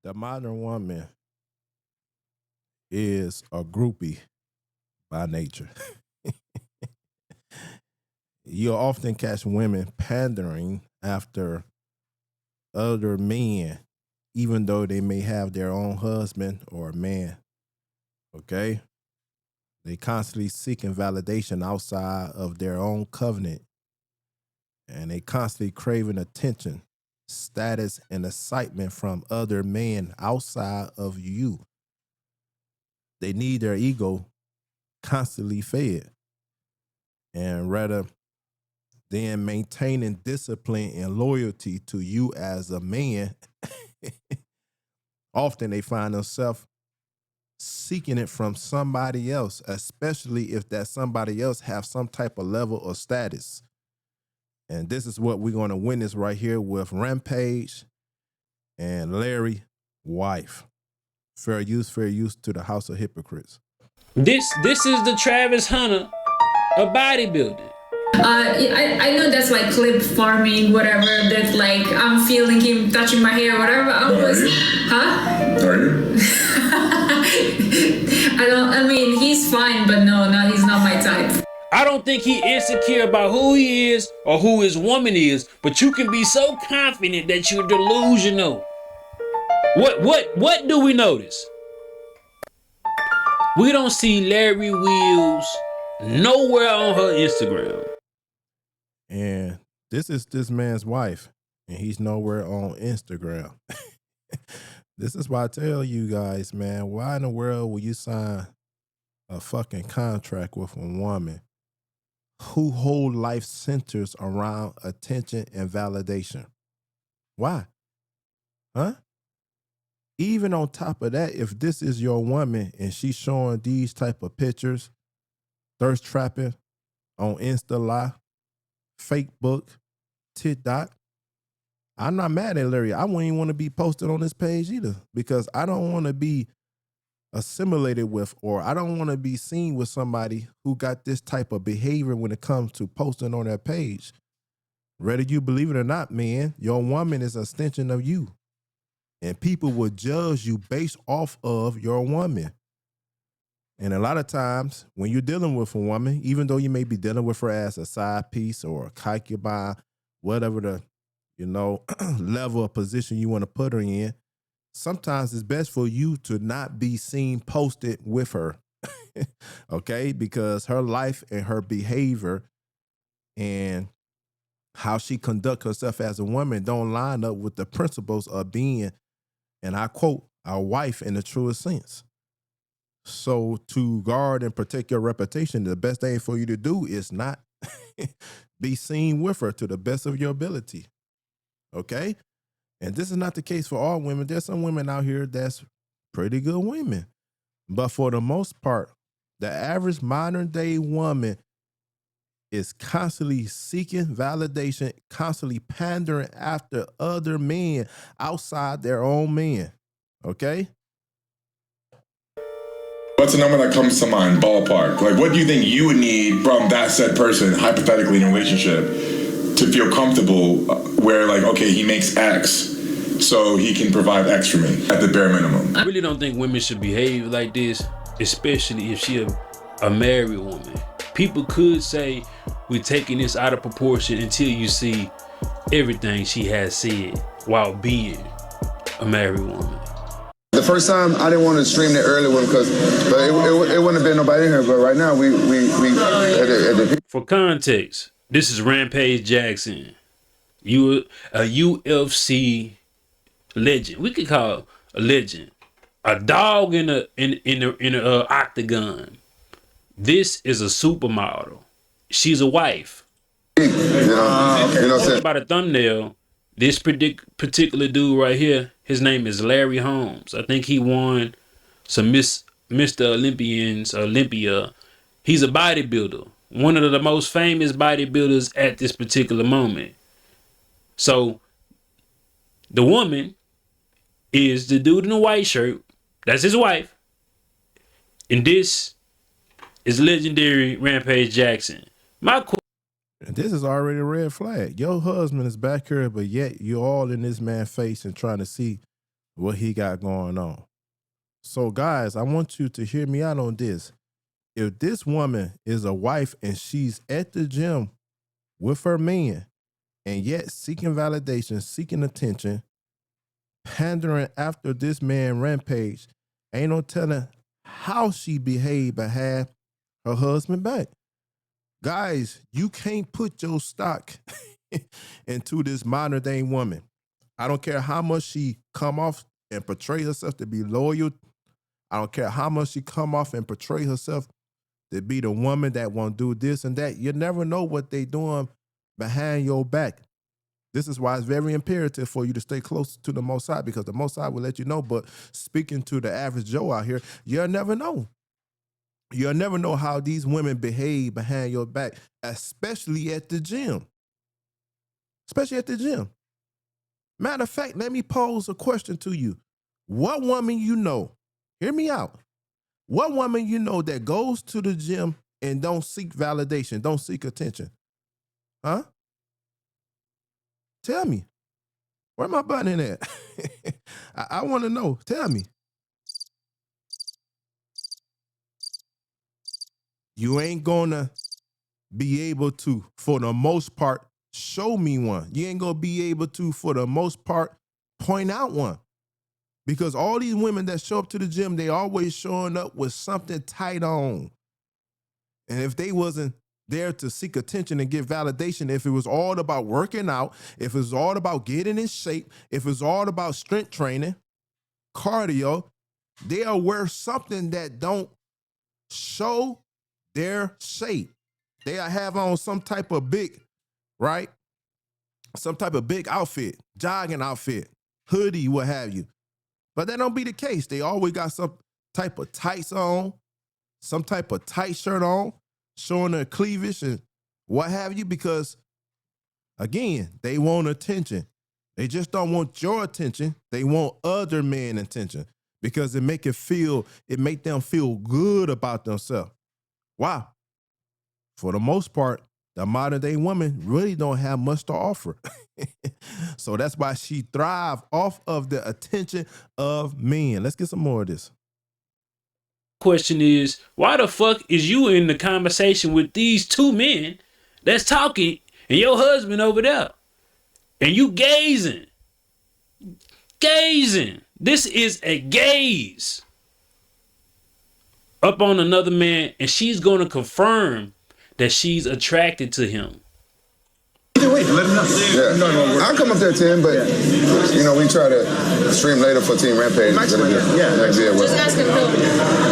The modern woman is a groupie by nature. You'll often catch women pandering after other men, even though they may have their own husband or man. Okay? They constantly seeking validation outside of their own covenant, and they constantly craving attention, status, and excitement from other men outside of you. They need their ego constantly fed. And rather than maintaining discipline and loyalty to you as a man, often they find themselves seeking it from somebody else, especially if that somebody else have some type of level of status. And this is what we're going to witness right here with Rampage and Larry wife. Fair use to the house of hypocrites. This is the Travis Hunter of bodybuilding. I know that's like clip farming, whatever. That's like I'm feeling him touching my hair, whatever. Are you? I mean, he's fine, but no, he's not my type. I don't think he insecure about who he is or who his woman is, but you can be so confident that you're delusional. What do we notice? We don't see Larry Wheels nowhere on her Instagram. And this is this man's wife, and he's nowhere on Instagram. This is why I tell you guys, man, why in the world will you sign a fucking contract with a woman who whole life centers around attention and validation? Why? Huh? Even on top of that, if this is your woman and she's showing these type of pictures, thirst trapping on Insta Live, fake book, TikTok, I'm not mad at Larry. I wouldn't even want to be posted on this page either, because I don't want to be assimilated with, or I don't want to be seen with somebody who got this type of behavior when it comes to posting on their page. Whether you believe it or not, man, your woman is an extension of you. And people will judge you based off of your woman. And a lot of times when you're dealing with a woman, even though you may be dealing with her as a side piece or a concubine, whatever the, level of position you want to put her in, sometimes it's best for you to not be seen posted with her. Okay? Because her life and her behavior and how she conduct herself as a woman don't line up with the principles of being, and I quote, our wife in the truest sense. So to guard and protect your reputation, the best thing for you to do is not be seen with her to the best of your ability. Okay? And this is not the case for all women. There's some women out here that's pretty good women. But for the most part, the average modern day woman is constantly seeking validation, constantly pandering after other men outside their own men. Okay? What's a number that comes to mind, ballpark? Like, what do you think you would need from that said person, hypothetically in a relationship, to feel comfortable where, like, okay, he makes X, so he can provide X for me at the bare minimum? I really don't think women should behave like this, especially if she a married woman. People could say we're taking this out of proportion until you see everything she has said while being a married woman. The first time I didn't want to stream that early one because it wouldn't have been nobody in here. But right now we For context, this is Rampage Jackson. You a UFC legend. We could call a legend. A dog in a octagon. This is a supermodel. She's a wife. you know By the thumbnail, this particular dude right here, his name is Larry Holmes. I think he won some Mr. Olympia. He's a bodybuilder. One of the most famous bodybuilders at this particular moment. So, the woman is the dude in the white shirt. That's his wife. And this is legendary Rampage Jackson. And this is already a red flag. Your husband is back here, but yet you're all in this man's face and trying to see what he got going on. So, guys, I want you to hear me out on this. If this woman is a wife and she's at the gym with her man and yet seeking validation, seeking attention, pandering after this man rampage, ain't no telling how she behaved behind her husband back. Guys, you can't put your stock into this modern day woman. I don't care how much she come off and portray herself to be loyal. I don't care how much she come off and portray herself to be the woman that won't do this and that. You never know what they doing behind your back. This is why it's very imperative for you to stay close to the Most High, because the Most High will let you know. But speaking to the average Joe out here, you'll never know. You'll never know how these women behave behind your back, especially at the gym. Especially at the gym. Matter of fact, let me pose a question to you. What woman you know, hear me out, what woman you know that goes to the gym and don't seek validation, don't seek attention? Huh? Tell me. Where my button at? I want to know. Tell me. You ain't gonna be able to, for the most part, show me one. You ain't gonna be able to, for the most part, point out one. Because all these women that show up to the gym, they always showing up with something tight on. And if they wasn't there to seek attention and get validation, if it was all about working out, if it was all about getting in shape, if it was all about strength training, cardio, they'll wear something that don't show their shape. They'll have on some type of big, right? Some type of big outfit, jogging outfit, hoodie, what have you. But that don't be the case. They always got some type of tights on, some type of tight shirt on, showing their cleavage and what have you, because, again, they want attention. They just don't want your attention. They want other men's attention because it make them feel good about themselves. Wow. For the most part, the modern day woman really don't have much to offer. So that's why she thrive off of the attention of men. Let's get some more of this. Question is, why the fuck is you in the conversation with these two men that's talking and your husband over there? And you gazing. This is a gaze up on another man, and she's going to confirm that she's attracted to him. Wait, let him know. Yeah, no, I'll come up there to him, but we try to stream later for Team Rampage. Just ask him who.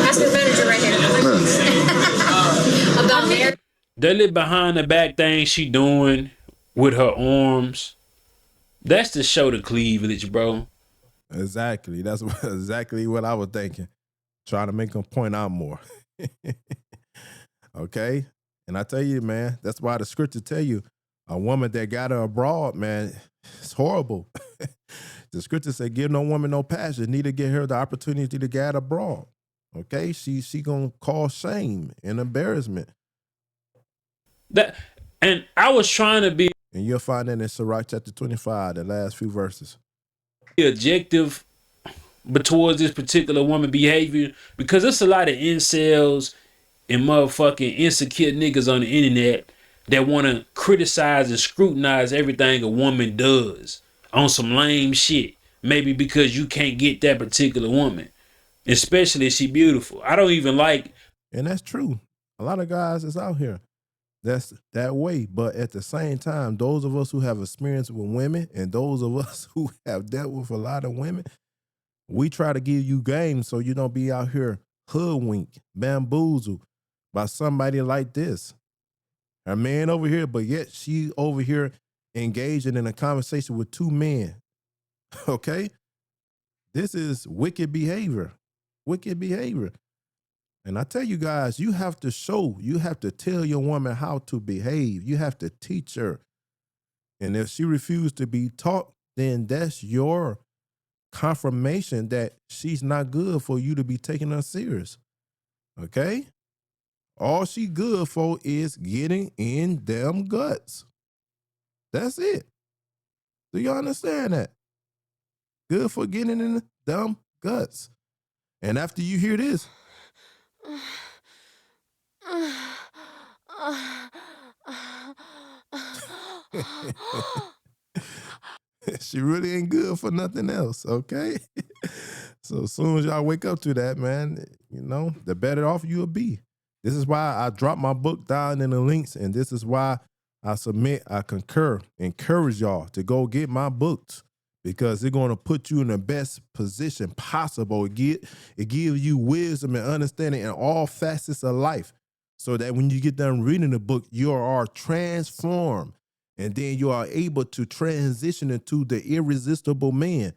Ask his manager right here. About there. That little behind the back thing she doing with her arms, that's to show the cleavage, bro. Exactly. That's exactly what I was thinking. Trying to make them point out more. Okay? And I tell you, man, that's why the scripture tell you, a woman that got her abroad, man, it's horrible. The scripture said, give no woman no passion, neither give her the opportunity to get abroad. Okay? She gonna cause shame and embarrassment. And I was trying to be, and you'll find that in Sirach chapter 25, the last few verses. Objective, but towards this particular woman behavior, because there's a lot of incels and motherfucking insecure niggas on the internet that want to criticize and scrutinize everything a woman does on some lame shit. Maybe because you can't get that particular woman, especially if she beautiful. I don't even like. And that's true. A lot of guys is out here that's that way. But at the same time, those of us who have experience with women and those of us who have dealt with a lot of women, we try to give you game so you don't be out here hoodwinked, bamboozled by somebody like this. Her man over here, but yet she over here engaging in a conversation with two men. Okay? This is wicked behavior. Wicked behavior. And I tell you guys, you have to tell your woman how to behave. You have to teach her. And if she refuses to be taught, then that's your confirmation that she's not good for you to be taking her serious. Okay? All she good for is getting in them guts. That's it. Do you understand that? Good for getting in dumb guts. And after you hear this, she really ain't good for nothing else, okay? So as soon as y'all wake up to that, man, you know, the better off you'll be. This is why I drop my book down in the links, and this is why I concur, encourage y'all to go get my books, because they're going to put you in the best position possible. It gives you wisdom and understanding in all facets of life, so that when you get done reading the book, you are transformed, and then you are able to transition into the irresistible man.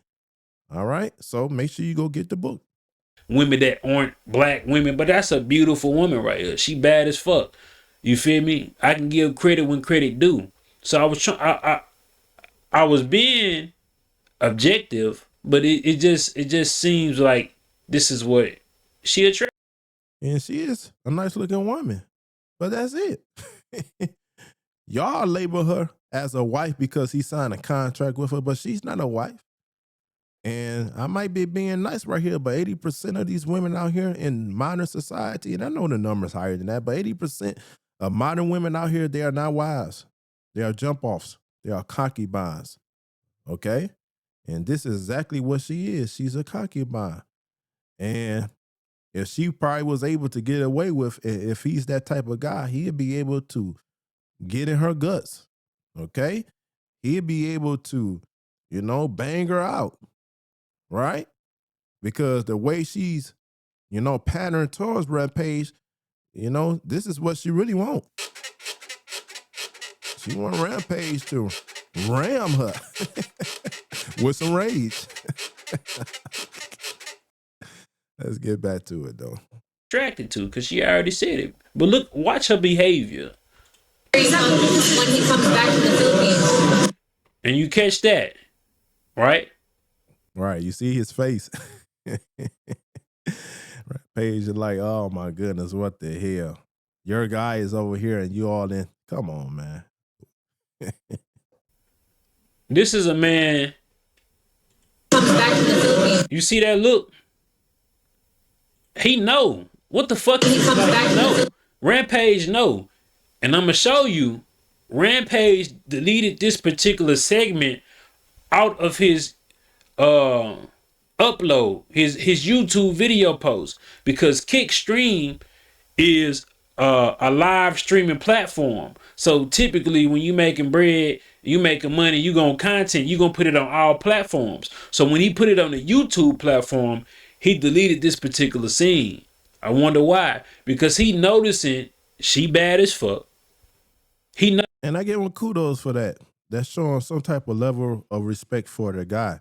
All right, so make sure you go get the book. Women that aren't black women, but that's a beautiful woman right here. She bad as fuck. You feel me? I can give credit when credit due. So I was trying. I was being objective, but it just seems like this is what she attracts. And she is a nice looking woman, but that's it. Y'all label her as a wife because he signed a contract with her, but she's not a wife. And I might be being nice right here, but 80% of these women out here in modern society, and I know the number's higher than that, but 80% of modern women out here, they are not wives. They are jump offs. They are concubines. Okay? And this is exactly what she is. She's a concubine. And if she probably was able to get away with, if he's that type of guy, he'd be able to get in her guts. Okay? He'd be able to, bang her out. Right? Because the way she's, patterned towards Rampage, this is what she really wants. She want Rampage to ram her with some rage. Let's get back to it, though. Attracted to, because she already said it. But look, watch her behavior. When he comes back to the Philippines. And you catch that, right? Right, you see his face. Paige is like, oh my goodness, what the hell? Your guy is over here and you all in. Come on, man. This is a man. You see that look? He know. What the fuck is he know? Rampage know. And I'm going to show you, Rampage deleted this particular segment out of his upload, his YouTube video post, because Kickstream is a live streaming platform. So typically when you making bread, you making money, you gonna put it on all platforms. So when he put it on the YouTube platform, he deleted this particular scene. I wonder why. Because he noticing she bad as fuck. And I give him kudos for that. That's showing some type of level of respect for the guy,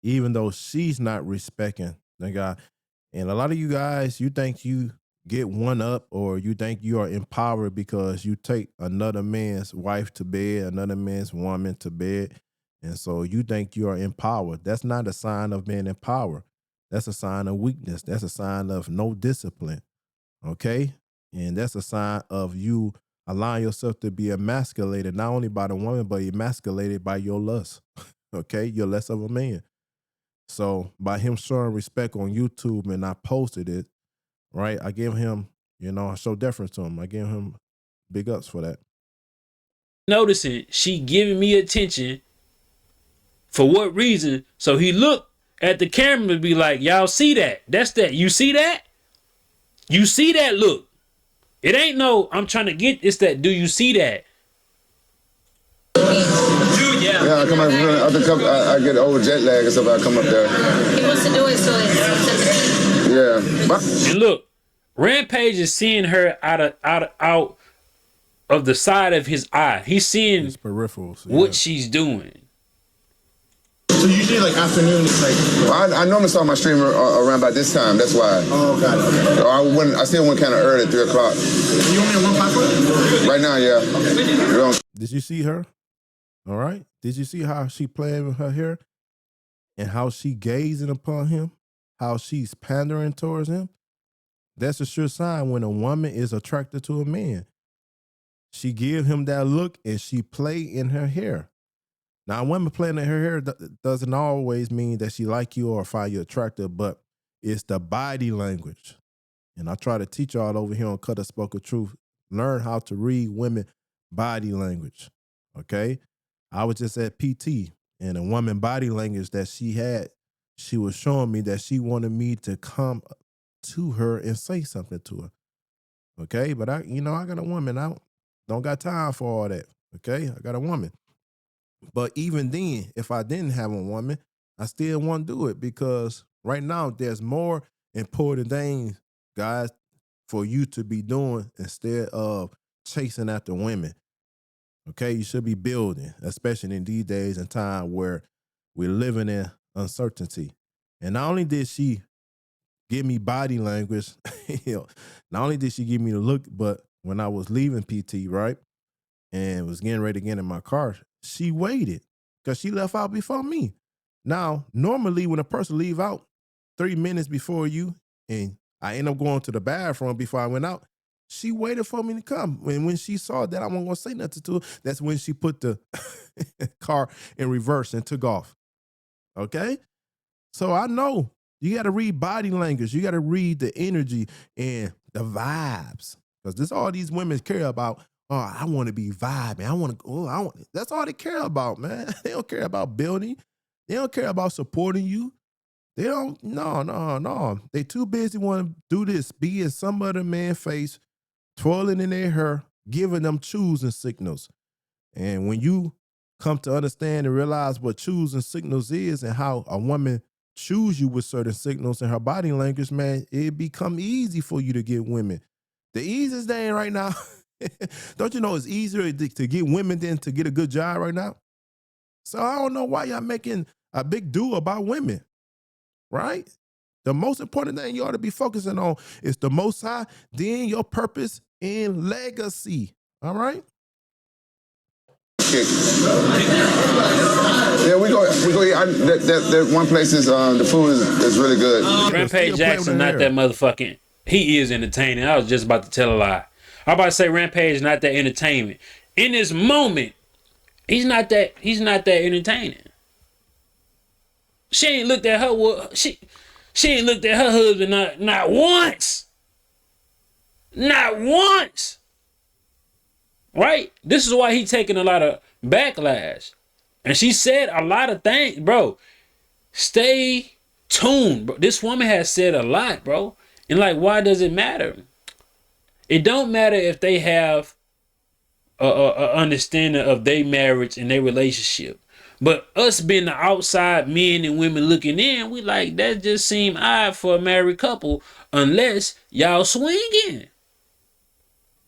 even though she's not respecting the guy. And a lot of you guys, you think you get one up, or you think you are empowered because you take another man's wife to bed, another man's woman to bed. And so you think you are empowered. That's not a sign of being empowered. That's a sign of weakness. That's a sign of no discipline. Okay? And that's a sign of you allowing yourself to be emasculated, not only by the woman, but emasculated by your lust. Okay? You're less of a man. So by him showing respect on YouTube, and I posted it, right? I give him, I show deference to him. I give him big ups for that. Noticing she giving me attention. For what reason? So he looked at the camera and be like, y'all see that? That's that. You see that? You see that look? It ain't no, I'm trying to get, it's that, do you see that? Dude, yeah. Yeah, I get old jet lag and stuff. I come up there. He wants to do it, so it's yeah. And look, Rampage is seeing her out of the side of his eye. He's seeing his peripherals, what she's doing. So usually like afternoon, it's like. Well, I normally start my stream around by this time. That's why. Oh, got it. Okay. I still went kind of early at 3 o'clock. Are you only on one platform? Right now, yeah. Okay. Did you see her? All right. Did you see how she playing with her hair, and how she gazing upon him, how she's pandering towards him? That's a sure sign when a woman is attracted to a man. She give him that look and she play in her hair. Now, a woman playing in her hair doesn't always mean that she like you or find you attractive, but it's the body language. And I try to teach y'all over here on Kuttah Spoken Truth, learn how to read women body language, okay? I was just at PT, and a woman body language that she had, she was showing me that she wanted me to come to her and say something to her, okay? But I got a woman. I don't got time for all that, okay? I got a woman. But even then, if I didn't have a woman, I still won't do it because right now there's more important things, guys, for you to be doing instead of chasing after women. Okay, you should be building, especially in these days and time where we're living in uncertainty. And not only did she give me body language, not only did she give me the look, but when I was leaving PT, right, and was getting ready to get in my car, she waited because she left out before me. Now, normally when a person leave out 3 minutes before you and I end up going to the bathroom before I went out, she waited for me to come. And when she saw that I wasn't going to say nothing to her, that's when she put the car in reverse and took off. Okay? So I know you got to read body language. You got to read the energy and the vibes. Because this all these women care about. Oh, I want to be vibing. I want to. That's all they care about, man. They don't care about building. They don't care about supporting you. They don't. No. They too busy want to do this, be in some other man's face, twirling in their hair, giving them choosing signals. And when you come to understand and realize what choosing signals is and how a woman choose you with certain signals in her body language, man, it become easy for you to get women. The easiest thing right now, don't you know it's easier to get women than to get a good job right now? So I don't know why y'all making a big deal about women, right? The most important thing you ought to be focusing on is the Most High, then your purpose and legacy, all right? Yeah, we go. That one place is the food is really good. Rampage Jackson, not that motherfucking. He is entertaining. I was just about to tell a lie. I'm about to say Rampage not that entertainment. In this moment, he's not that entertaining. She ain't looked at her. She ain't looked at her husband not once. Not once. Right? This is why he taking a lot of backlash. And she said a lot of things, bro. Stay tuned, bro. This woman has said a lot, bro. And like, why does it matter? It don't matter if they have a understanding of their marriage and their relationship. But us being the outside men and women looking in, we like, that just seem odd for a married couple unless y'all swinging.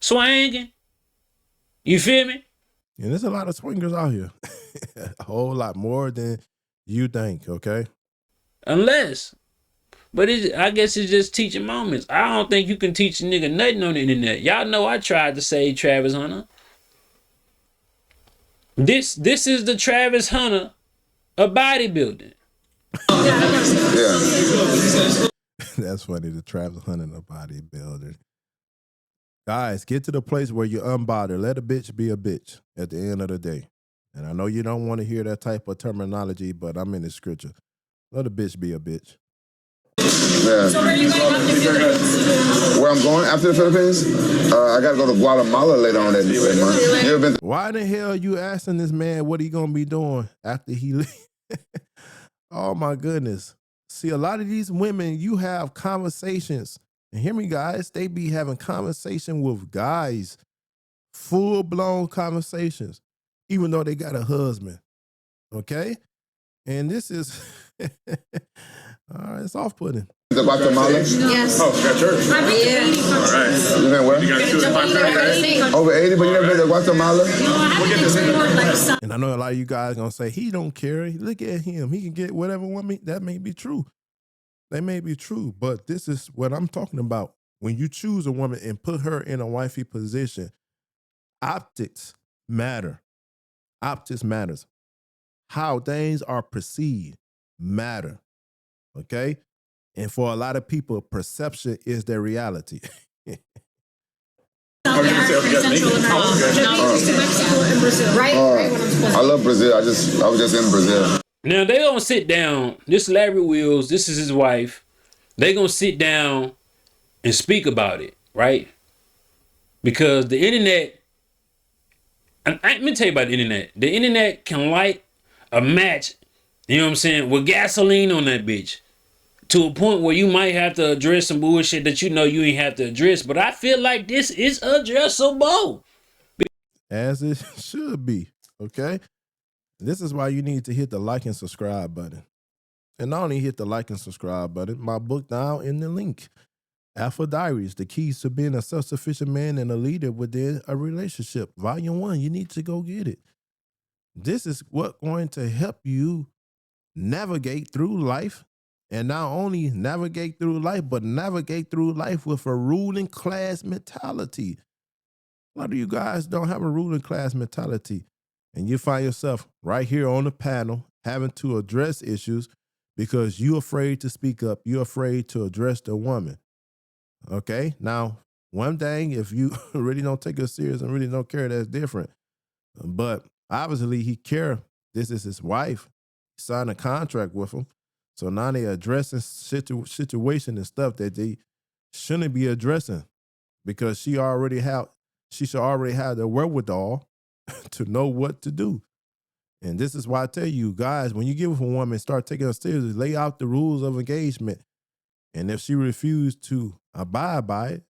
Swinging. You feel me? And there's a lot of swingers out here. A whole lot more than you think, okay? Unless. But I guess it's just teaching moments. I don't think you can teach a nigga nothing on the internet. Y'all know I tried to save Travis Hunter. This is the Travis Hunter of bodybuilding. Yeah. That's funny, the Travis Hunter of bodybuilder. Guys, get to the place where you're unbothered. Let a bitch be a bitch at the end of the day. And I know you don't want to hear that type of terminology, but I'm in the scripture. Let a bitch be a bitch. Yeah. So where are you going after the Philippines? Where I'm going after the Philippines? I got to go to Guatemala later on that month. You ever been? Why the hell you asking this man what he gonna be doing after he leave? Oh my goodness. See, a lot of these women, you have conversations. And hear me, guys, they be having conversation with guys, full-blown conversations, even though they got a husband. Okay? And this is it's off-putting. To Guatemala? Yes. Oh, got church. I've been to 80 All countries. right. You been where? You got 2 in 530, right? Over 80, but you never been to Guatemala? No, I haven't explored like some. And I know a lot of you guys gonna say, he don't care. Look at him. He can get whatever woman. That may be true. That may be true. But this is what I'm talking about. When you choose a woman and put her in a wifey position, optics matter. Optics matters. How things are perceived matter. Okay? And for a lot of people, perception is their reality. South Oh, you didn't say okay, yes, Central maybe. America. Oh, okay. Japanese to Mexico and Brazil. Right? Right when I'm supposed I love Brazil. I was just in Brazil. Now they gonna sit down. This Larry Wills, this is his wife. They gonna sit down and speak about it, right? Because the internet, let me tell you about the internet. The internet can light a match, you know what I'm saying, with gasoline on that bitch, to a point where you might have to address some bullshit that you know you ain't have to address. But I feel like this is addressable. As it should be. Okay. This is why you need to hit the like and subscribe button. And not only hit the like and subscribe button, my book down in the link. Alpha Diaries, the keys to being a self-sufficient man and a leader within a relationship. Volume 1, you need to go get it. This is what going to help you navigate through life. And not only navigate through life, but navigate through life with a ruling class mentality. A lot of you guys don't have a ruling class mentality. And you find yourself right here on the panel having to address issues because you're afraid to speak up. You're afraid to address the woman. Okay? Now, one thing, if you really don't take it serious and really don't care, that's different. But obviously he care. This is his wife. He signed a contract with him. So now they're addressing situation and stuff that they shouldn't be addressing because she should already have the wherewithal to know what to do. And this is why I tell you guys, when you get with a woman, start taking her seriously, lay out the rules of engagement. And if she refused to abide by it,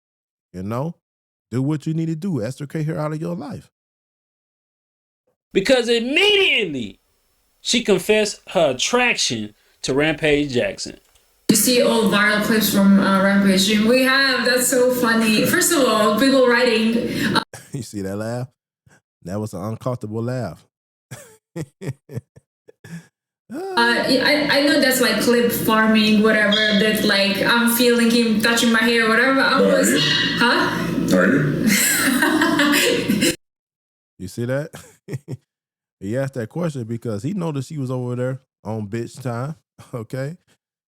do what you need to do. Extricate her out of your life. Because immediately she confessed her attraction to Rampage Jackson. You see old viral clips from Rampage. That's so funny. First of all, people writing. You see that laugh? That was an uncomfortable laugh. I know that's like clip farming, whatever. That like I'm feeling him touching my hair, whatever. Are you? You see that? He asked that question because he noticed she was over there on bitch time. Okay.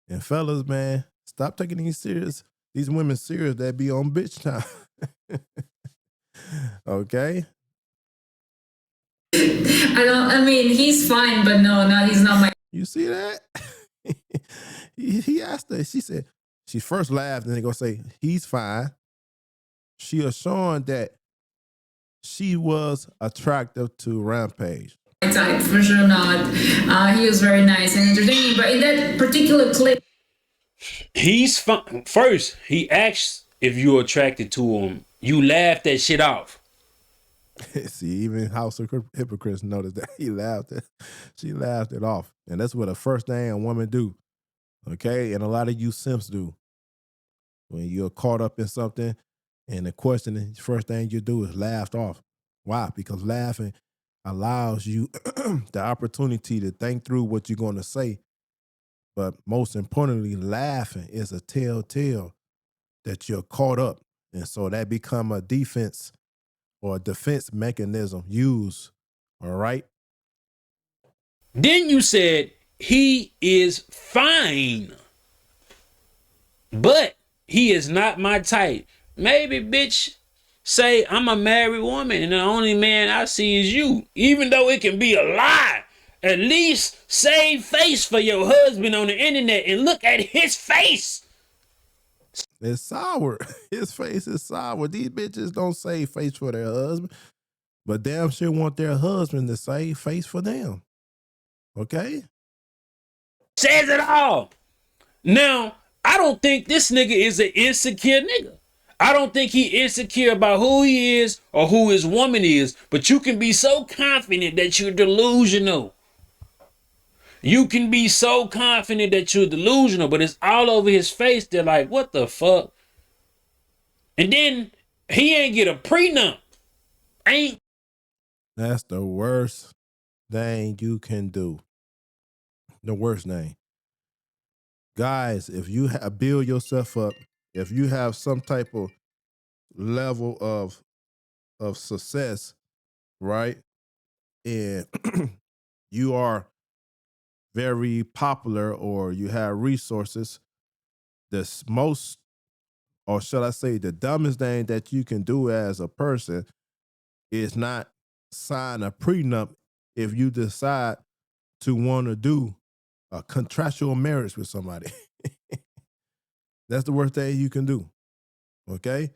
And fellas, man, stop taking these women serious that be on bitch time. Okay. He's fine, but no, he's not my. You see that? He asked her. She said, she first laughed and then go say, he's fine. She assured that she was attractive to Rampage. Type, for sure not. He was very nice and entertaining, but in that particular clip, he's fine. First, he asks if you're attracted to him. You laugh that shit off. See, even House of Hypocrites noticed that she laughed it off. And that's what the first thing a woman do. Okay? And a lot of you simps do. When you're caught up in something and the question, the first thing you do is laugh off. Why? Because laughing allows you the opportunity to think through what you're going to say. But most importantly, laughing is a telltale that you're caught up. And so that become a defense or a defense mechanism used. All right? Then you said he is fine, but he is not my type. Maybe, bitch, say I'm a married woman and the only man I see is you. Even though it can be a lie, at least save face for your husband on the internet and look at his face. It's sour. His face is sour. These bitches don't save face for their husband, but damn sure want their husband to save face for them. Okay? Says it all. Now, I don't think this nigga is an insecure nigga. I don't think he insecure about who he is or who his woman is, but you can be so confident that you're delusional. You can be so confident that you're delusional, but it's all over his face. They're like, what the fuck? And then he ain't get a prenup. That's the worst thing you can do. The worst thing. Guys, if you build yourself up, if you have some type of level of success, right? And you are very popular or you have resources, the most or shall I say, the dumbest thing that you can do as a person is not sign a prenup if you decide to want to do a contractual marriage with somebody. That's the worst thing you can do. Okay?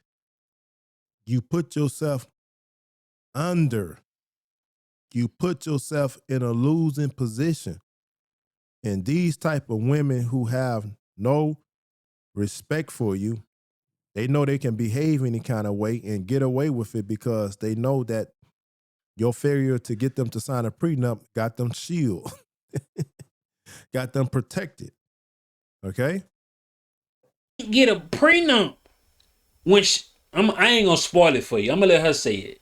You put yourself under. You put yourself in a losing position. And these type of women who have no respect for you, they know they can behave any kind of way and get away with it because they know that your failure to get them to sign a prenup got them shielded, got them protected. Okay? Get a prenup when I ain't gonna spoil it for you. I'm gonna let her say it.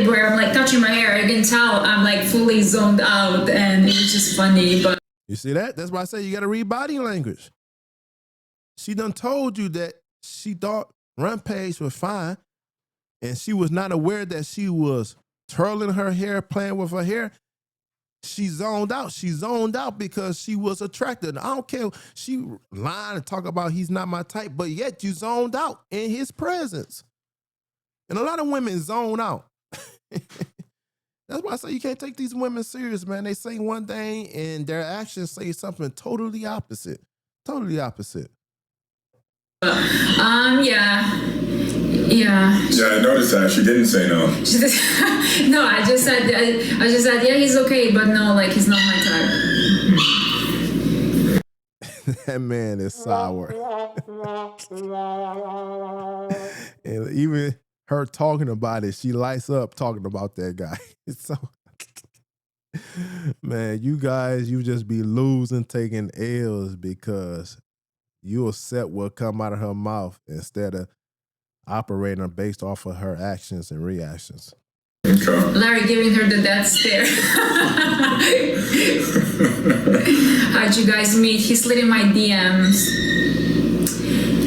Where I'm like touching my hair, I can tell I'm like fully zoned out, and it's just funny. But You see that? That's why I say you got to read body language. She done told you that she thought Rampage was fine, and she was not aware that she was twirling her hair, playing with her hair. She zoned out. She zoned out because she was attracted. I don't care. She lying and talk about he's not my type, but yet you zoned out in his presence. And a lot of women zone out. That's why I say you can't take these women serious, man. They say one thing and their actions say something totally opposite. Totally opposite. yeah. Yeah, I noticed that. She didn't say no. No, I just said yeah, he's okay, but no, like he's not my type. That man is sour. And even her talking about it, she lights up talking about that guy. So, man, you guys, you just be losing, taking L's because you accept what come out of her mouth instead of operating based off of her actions and reactions. Okay. Larry giving her the death stare. How'd you guys meet? He slid in my DMs.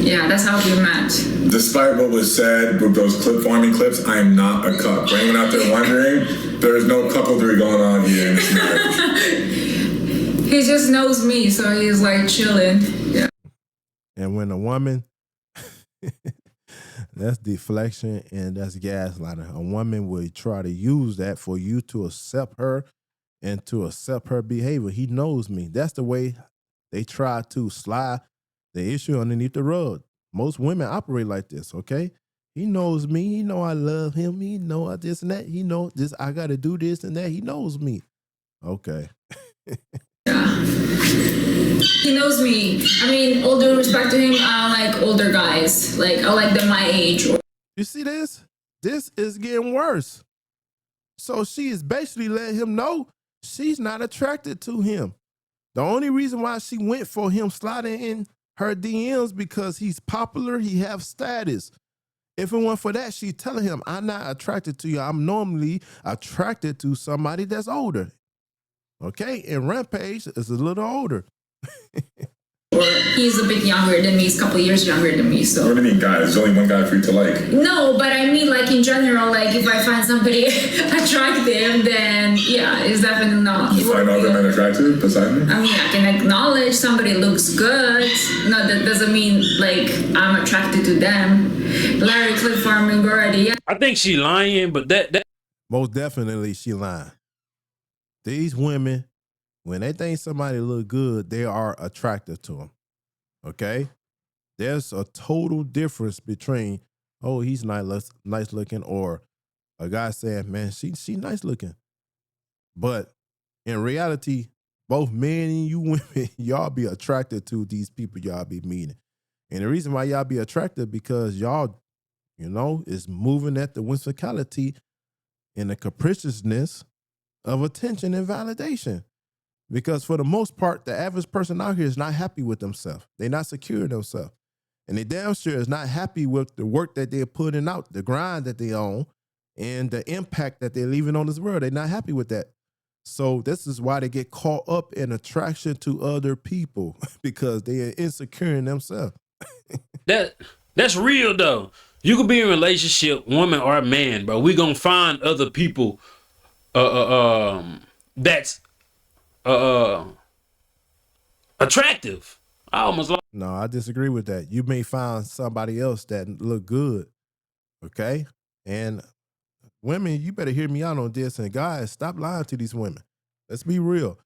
Yeah, that's how we met. Despite what was said with those clip farming clips, I am not a cup. For anyone out there wondering, there is no couplery going on here in this marriage. He just knows me, so he's like chilling. Yeah. And when a woman, that's deflection and that's gaslighting. A woman will try to use that for you to accept her and to accept her behavior. He knows me. That's the way they try to slide the issue underneath the rug. Most women operate like this, okay? He knows me. He know I love him. He know I this and that. He know this. I got to do this and that. He knows me. Okay. Yeah. He knows me. I mean, all due respect to him, I like older guys. Like, I like them my age. You see this? This is getting worse. So she is basically letting him know she's not attracted to him. The only reason why she went for him sliding in her DMs because he's popular, he have status. If it weren't for that, she's telling him, I'm not attracted to you. I'm normally attracted to somebody that's older. Okay? And Rampage is a little older. Or he's a bit younger than me. He's a couple years younger than me. So What do you mean, guys? There's only one guy for you to like. no, but I mean, like in general, like if I find somebody attractive, then yeah, it's definitely not. You find other men attractive beside me? I mean, I can acknowledge somebody looks good. No, that doesn't mean like I'm attracted to them. Larry clip farming already. Yeah. I think she lying, but that Most definitely she lying. These women, when they think somebody look good, they are attractive to them. Okay? There's a total difference between, oh, he's nice looking, or a guy saying, man, she nice looking. But in reality, both men and you women, y'all be attracted to these people y'all be meeting. And the reason why y'all be attracted because y'all, is moving at the whimsicality and the capriciousness of attention and validation. Because for the most part, the average person out here is not happy with themselves. They're not secure in themselves. And they damn sure is not happy with the work that they're putting out, the grind that they own, and the impact that they're leaving on this world. They're not happy with that. So this is why they get caught up in attraction to other people because they are insecure in themselves. that's real though. You could be in a relationship, woman or man, but we gonna find other people that's attractive. I almost lost. No, I disagree with that. You may find somebody else that look good, okay? And women, you better hear me out on this. And guys, stop lying to these women. Let's be real.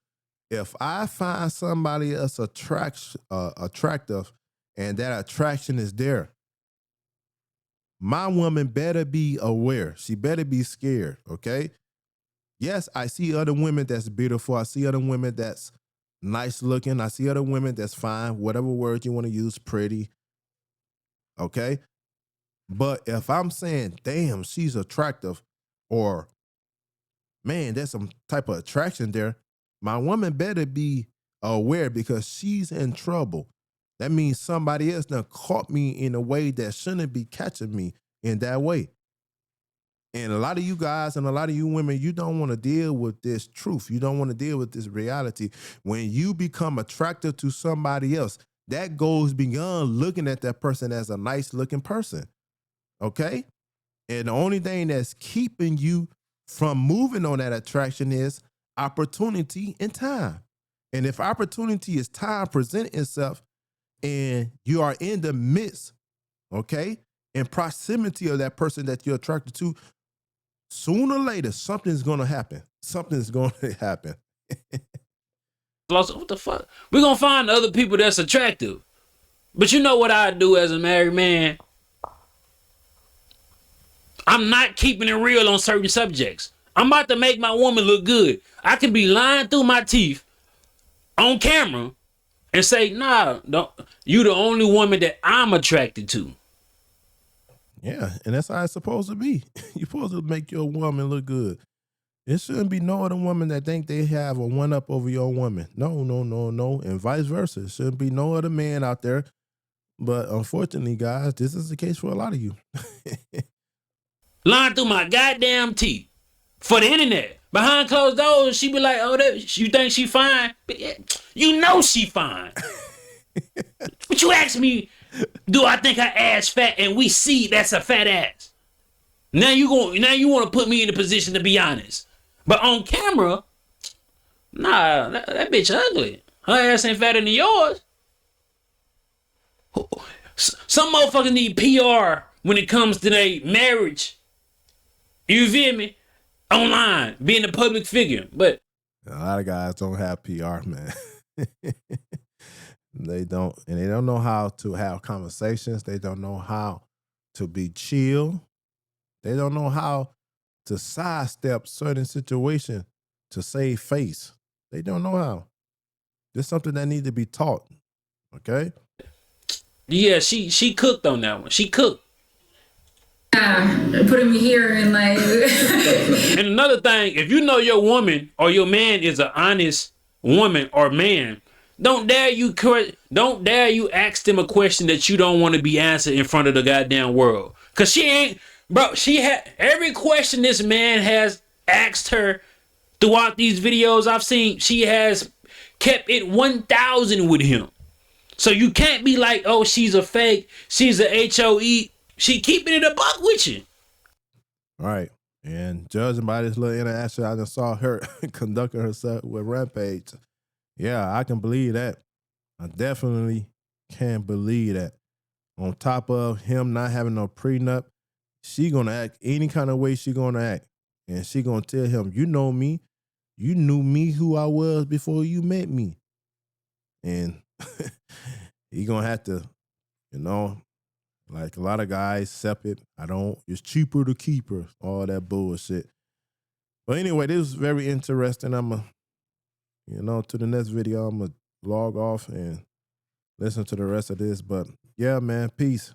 If I find somebody else attractive and that attraction is there, my woman better be aware. She better be scared, okay? Yes, I see other women that's beautiful. I see other women that's nice looking. I see other women that's fine, whatever word you want to use, pretty, okay? But if I'm saying, damn, she's attractive, or man, there's some type of attraction there, my woman better be aware because she's in trouble. That means somebody else done caught me in a way that shouldn't be catching me in that way. And a lot of you guys and a lot of you women, you don't want to deal with this truth. You don't want to deal with this reality. When you become attracted to somebody else, that goes beyond looking at that person as a nice looking person. Okay? And the only thing that's keeping you from moving on that attraction is opportunity and time. And if opportunity is time present itself and you are in the midst, okay, in proximity of that person that you're attracted to, sooner or later, something's going to happen. Something's going to happen. What the fuck? We're going to find other people that's attractive. But you know what I do as a married man? I'm not keeping it real on certain subjects. I'm about to make my woman look good. I can be lying through my teeth on camera and say, nah, don't, you the only woman that I'm attracted to. Yeah, and that's how it's supposed to be. You're supposed to make your woman look good. It shouldn't be no other woman that think they have a one-up over your woman. No, no, no, no, and vice versa. It shouldn't be no other man out there. But unfortunately, guys, this is the case for a lot of you. Lying through my goddamn teeth for the internet. Behind closed doors, she be like, oh, that, you think she fine? You know she fine. But you ask me, do I think her ass fat? And we see that's a fat ass. Now you want to put me in a position to be honest. But on camera, nah, that bitch ugly. Her ass ain't fatter than yours. Some motherfuckers need PR when it comes to their marriage. You feel me? Online, being a public figure. But a lot of guys don't have PR, man. They don't, and they don't know how to have conversations. They don't know how to be chill. They don't know how to sidestep certain situations to save face. They don't know how. This is something that needs to be taught. Okay? yeah, she cooked on that one. She cooked. Putting me here and like. And another thing, if you know your woman or your man is an honest woman or man, don't dare you ask them a question that you don't want to be answered in front of the goddamn world. Cause she ain't, bro. She had every question this man has asked her throughout these videos I've seen. She has kept it 1,000 with him. So you can't be like, oh, she's a fake. She's a HOE. She keeping it a buck with you. All right. And judging by this little interaction, I just saw her conducting herself with Rampage. Yeah, I can believe that. I definitely can believe that. On top of him not having no prenup, she gonna act any kind of way she gonna act. And she gonna tell him, you know me. You knew me who I was before you met me. And he gonna have to, you know, like a lot of guys, separate. It's cheaper to keep her, all that bullshit. But anyway, this was very interesting. To the next video, I'm going to log off and listen to the rest of this. But yeah, man, peace.